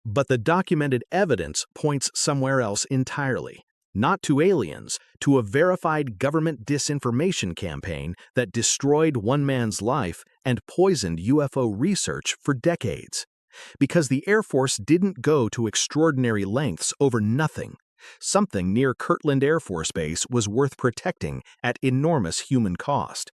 But the documented evidence points somewhere else entirely. Not to aliens, to a verified government disinformation campaign that destroyed one man's life and poisoned UFO research for decades. Because the Air Force didn't go to extraordinary lengths over nothing. Something near Kirtland Air Force Base was worth protecting at enormous human cost.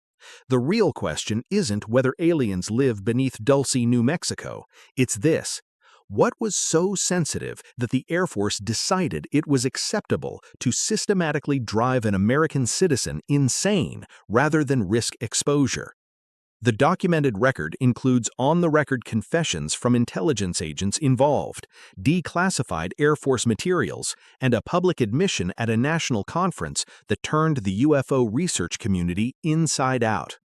The real question isn't whether aliens live beneath Dulce, New Mexico. It's this. What was so sensitive that the Air Force decided it was acceptable to systematically drive an American citizen insane rather than risk exposure? The documented record includes on-the-record confessions from intelligence agents involved, declassified Air Force materials, and a public admission at a national conference that turned the UFO research community inside out.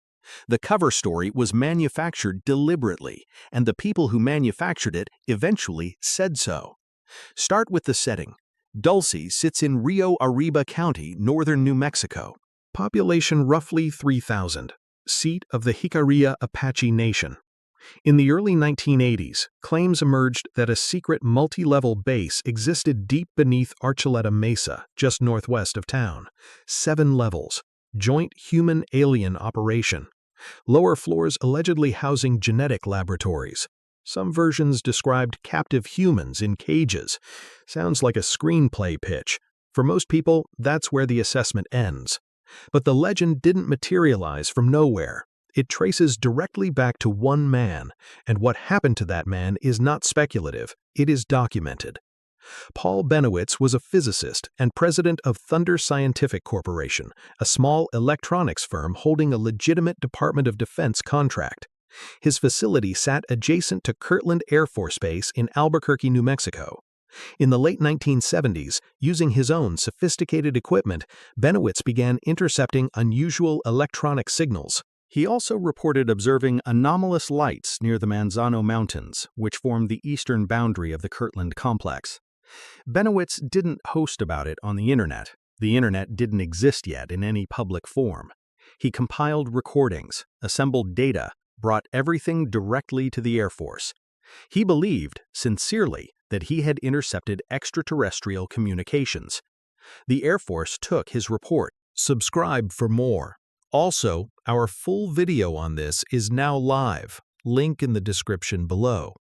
The cover story was manufactured deliberately, and the people who manufactured it eventually said so. Start with the setting. Dulce sits in Rio Arriba County, northern New Mexico. Population roughly 3,000. Seat of the Jicarilla Apache Nation. In the early 1980s, claims emerged that a secret multi-level base existed deep beneath Archuleta Mesa, just northwest of town. 7 levels. Joint human-alien operation. Lower floors allegedly housing genetic laboratories. Some versions described captive humans in cages. Sounds like a screenplay pitch. For most people, that's where the assessment ends. But the legend didn't materialize from nowhere. It traces directly back to one man, and what happened to that man is not speculative, it is documented. Paul Bennewitz was a physicist and president of Thunder Scientific Corporation, a small electronics firm holding a legitimate Department of Defense contract. His facility sat adjacent to Kirtland Air Force Base in Albuquerque, New Mexico. In the late 1970s, using his own sophisticated equipment, Bennewitz began intercepting unusual electronic signals. He also reported observing anomalous lights near the Manzano Mountains, which form the eastern boundary of the Kirtland complex. Bennewitz didn't post about it on the internet. The internet didn't exist yet in any public form. He compiled recordings, assembled data, brought everything directly to the Air Force. He believed, sincerely, that he had intercepted extraterrestrial communications. The Air Force took his report. Subscribe for more. Also, our full video on this is now live. Link in the description below.